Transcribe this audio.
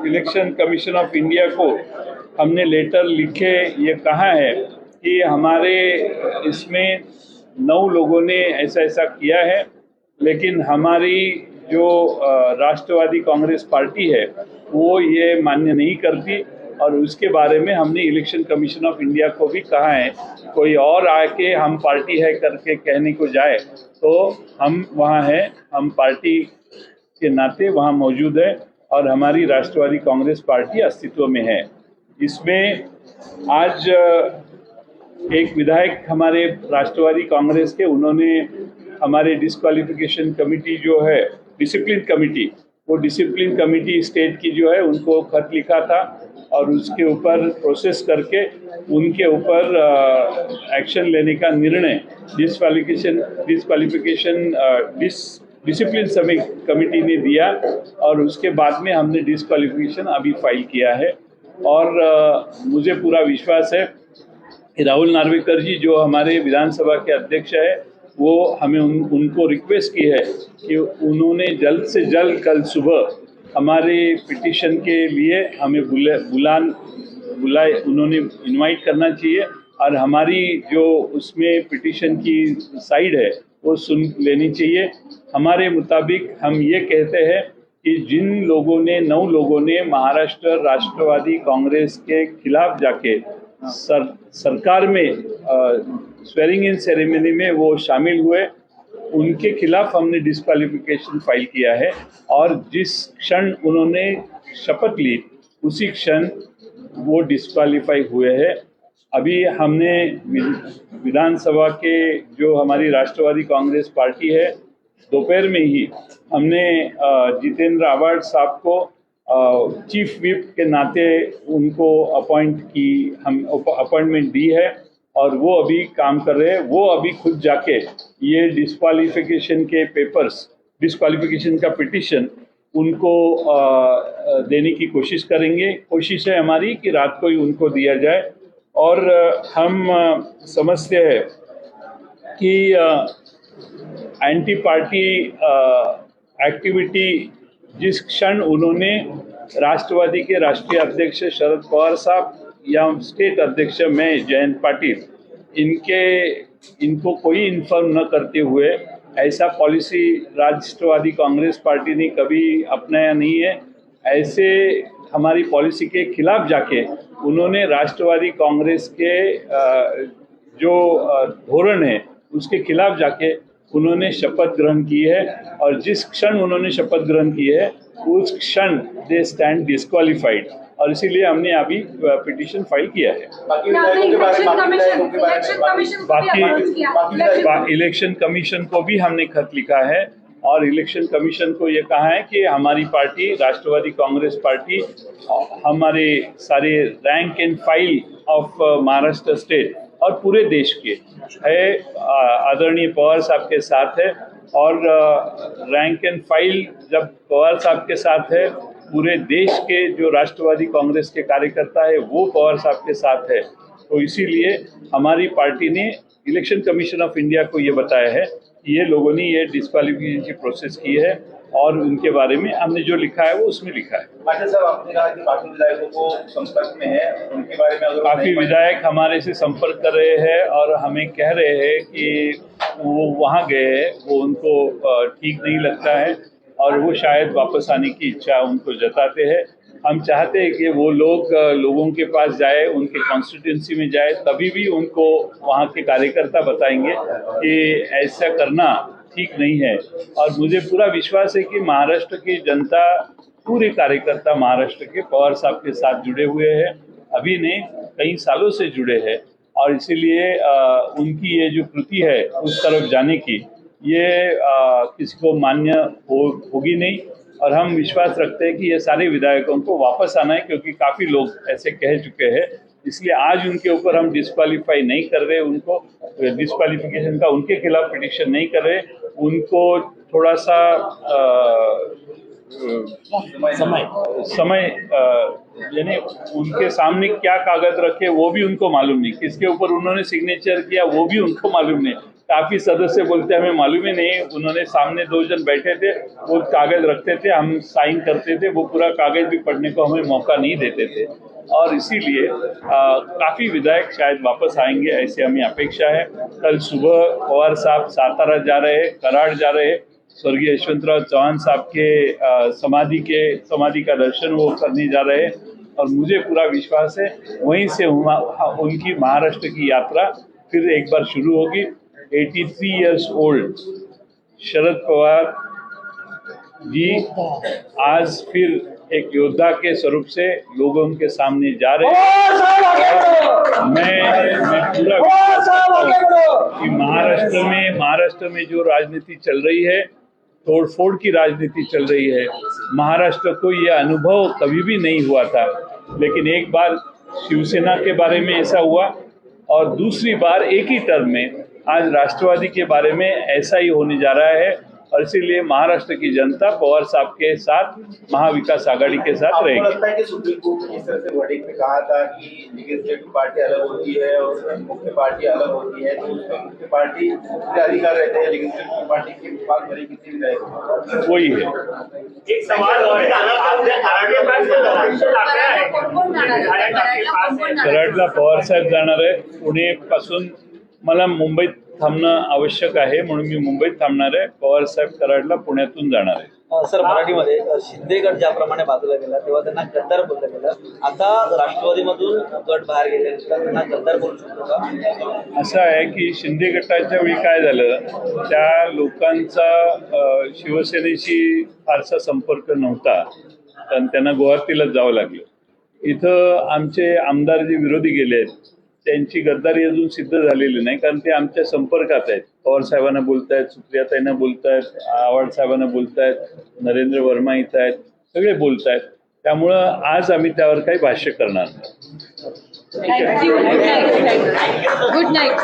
Election commission of India को हमने letter लिखे ये कहा है कि हमारे इसमें 9 लोगों ने ऐसा ऐसा किया है, लेकिन हमारी जो राष्ट्रवादी कांग्रेस पार्टी है वो ये मान्य नहीं करती और उसके बारे में हमने इलेक्शन कमीशन ऑफ इंडिया को भी कहा है। कोई और आके हम पार्टी है करके कहने को जाए तो हम वहाँ हैं, हम पार्टी के नाते वहाँ मौजूद है और हमारी राष्ट्रवादी कांग्रेस पार्टी अस्तित्व में है। इसमें आज एक विधायक हमारे राष्ट्रवादी कांग्रेस के, उन्होंने हमारे डिस्क्वालिफिकेशन कमेटी जो है डिसिप्लिन कमेटी, वो डिसिप्लिन कमेटी स्टेट की जो है उनको खत लिखा था और उसके ऊपर प्रोसेस करके उनके ऊपर एक्शन लेने का निर्णय डिसिप्लिन कमेटी ने दिया और उसके बाद में हमने डिस्क्वालिफिकेशन अभी फाइल किया है। और मुझे पूरा विश्वास है कि राहुल नार्वेकर जी जो हमारे विधानसभा के अध्यक्ष है वो हमें उनको रिक्वेस्ट की है कि उन्होंने जल्द से जल्द कल सुबह हमारे पिटीशन के लिए हमें बुलाए उन्होंने इनवाइट करना चाहिए और हमारी जो उसमें पिटीशन की साइड है वो सुन लेनी चाहिए। हमारे मुताबिक हम ये कहते हैं कि जिन लोगों ने 9 लोगों ने महाराष्ट्र राष्ट्रवादी कांग्रेस के खिलाफ जाके सरकार में स्वेरिंग इन सेरेमनी में वो शामिल हुए, उनके खिलाफ हमने डिस्क्वालिफिकेशन फाइल किया है और जिस क्षण उन्होंने शपथ ली उसी क्षण वो डिस्क्वालीफाई हुए हैं। अभी हमने विधानसभा के जो हमारी राष्ट्रवादी कांग्रेस पार्टी है दोपहर में ही हमने जितेंद्र आव्हाड साहब को चीफ व्हिप के नाते उनको अपॉइंटमेंट दी है और वो अभी काम कर रहे हैं। वो अभी खुद जाके ये डिस्क्वालिफिकेशन के पेपर्स, डिस्क्वालिफिकेशन का पिटीशन उनको देने की कोशिश करेंगे। कोशिश है हमारी कि रात को ही उनको दिया जाए और हम समझते हैं कि एंटी पार्टी एक्टिविटी जिस क्षण उन्होंने राष्ट्रवादी के राष्ट्रीय अध्यक्ष शरद पवार साहब या स्टेट अध्यक्ष मैं जयंत पाटिल इनको कोई इन्फॉर्म न करते हुए ऐसा पॉलिसी राष्ट्रवादी कांग्रेस पार्टी ने कभी अपनाया नहीं है। ऐसे हमारी पॉलिसी के खिलाफ जाके उन्होंने राष्ट्रवादी कांग्रेस के जो धोरण है उसके खिलाफ जाके उन्होंने शपथ ग्रहण की है और जिस क्षण उन्होंने शपथ ग्रहण की है उस क्षण दे स्टैंड डिस्क्वालिफाइड और इसीलिए हमने अभी पिटीशन फाइल किया है। बाकी इलेक्शन कमीशन को भी हमने खत लिखा है और इलेक्शन कमीशन को ये कहा है कि हमारी पार्टी राष्ट्रवादी कांग्रेस पार्टी हमारे सारे rank and file of Maharashtra state और पूरे देश के है आदरणीय पवार साहब के साथ है और रैंक एंड फाइल जब पवार साहब के साथ है, पूरे देश के जो राष्ट्रवादी कांग्रेस के कार्यकर्ता है वो पवार साहब के साथ है। तो इसीलिए हमारी पार्टी ने इलेक्शन कमीशन ऑफ इंडिया को ये बताया है कि ये लोगों ने ये डिस्क्वालिफिकेशन की प्रोसेस की है और उनके बारे में हमने जो लिखा है वो उसमें लिखा है। अच्छा साहब, आपने कहा कि काफी विधायकों को संपर्क में है, उनके बारे में अगर काफी विधायक हमारे से संपर्क कर रहे हैं और हमें कह रहे हैं कि वो वहाँ गए हैं, वो उनको ठीक नहीं लगता है और वो शायद वापस आने की इच्छा उनको जताते हैं। हम चाहते हैं कि वो लोगों के पास जाए, उनके कॉन्स्टिट्यूंसी में जाए, तभी भी उनको वहाँ के कार्यकर्ता बताएंगे कि ऐसा करना ठीक नहीं है। और मुझे पूरा विश्वास है कि महाराष्ट्र की जनता, पूरे कार्यकर्ता महाराष्ट्र के पवार साहब के साथ जुड़े हुए हैं, अभी नहीं कई सालों से जुड़े हैं और इसीलिए उनकी ये जो कृति है उस तरफ जाने की ये किसी को मान्य होगी नहीं। और हम विश्वास रखते हैं कि ये सारे विधायकों को वापस आना है, क्योंकि काफ़ी लोग ऐसे कह चुके हैं। इसलिए आज उनके ऊपर हम डिस्क्वालीफाई नहीं कर रहे, उनको डिस्क्वालिफिकेशन का उनके खिलाफ पिटीशन नहीं कर रहे, उनको थोड़ा सा समय यानी उनके सामने क्या कागज रखे वो भी उनको मालूम नहीं, किसके ऊपर उन्होंने सिग्नेचर किया वो भी उनको मालूम नहीं, काफी सदस्य बोलते हमें मालूम ही नहीं, उन्होंने सामने 2 जन बैठे थे, वो कागज रखते थे, हम साइन करते थे, वो पूरा कागज भी पढ़ने को हमें मौका नहीं देते थे और इसीलिए काफी विधायक शायद वापस आएंगे ऐसी हमें अपेक्षा है। कल सुबह पवार साहब सातारा जा रहे हैं, कराड़ जा रहे हैं, स्वर्गीय यशवंतराव चौहान साहब के समाधि का दर्शन वो करने जा रहे हैं और मुझे पूरा विश्वास है वहीं से उनकी महाराष्ट्र की यात्रा फिर एक बार शुरू होगी। 83 इयर्स ओल्ड शरद पवार जी आज फिर एक योद्धा के स्वरूप से लोगों के सामने जा रहे हैं। मैं पूरा विश्वास करता हूं कि महाराष्ट्र में जो राजनीति चल रही है, तोड़फोड़ की राजनीति चल रही है, महाराष्ट्र को यह अनुभव कभी भी नहीं हुआ था, लेकिन एक बार शिवसेना के बारे में ऐसा हुआ और दूसरी बार एक ही टर्म में आज राष्ट्रवादी के बारे में ऐसा ही होने जा रहा है और इसीलिए महाराष्ट्र की जनता पवार साहब के साथ महाविकास आघाड़ी के साथ आपको रहेगी। लगता है कि सुप्रीम कोर्ट ने इस तरह से वर्डिक्ट में कहा था कि लेजिस्लेटिव पार्टी अलग होती है और मुख्य पार्टी अलग होती है, तो उसमें मुख्य पार्टी के अधिकार रहते हैं, लेजिस्लेटिव पार्टी के पास भले कितनी भी रहे, वही है। एक सवाल और कराडला पवार साहेब जाणार आहे, पुणे पासून मला मुंबईत थांबणं आवश्यक आहे म्हणून मी मुंबईत थांबणार आहे। पवार साहेब कराडला पुण्यातून जाणार आहे। सर, मराठीमध्ये शिंदे गट ज्याप्रमाणे बाजूला गेला तेव्हा त्यांना गद्दार बोललं गेलं, आता राष्ट्रवादीमधून गट बाहेर गेल्यानंतर त्यांना गद्दार बोलू शकतो का? असं आहे की शिंदे गटाच्या वेळी काय झालं, त्या लोकांचा शिवसेनेशी फारसा संपर्क नव्हता, कारण त्यांना गुवाहाटीलाच जावं लागलं। इथं आमचे आमदार जे विरोधी गेले आहेत त्यांची गद्दारी अजून सिद्ध झालेली नाही, कारण ते आमच्या संपर्कात आहेत। पवार साहेबांना बोलतायत, सुप्रियाताईंना बोलतायत, आव्हाड साहेबांना बोलतायत, नरेंद्र वर्मा इथं आहेत, सगळे बोलतायत। त्यामुळं आज आम्ही त्यावर काही भाष्य करणार नाही। Thank you. Good night.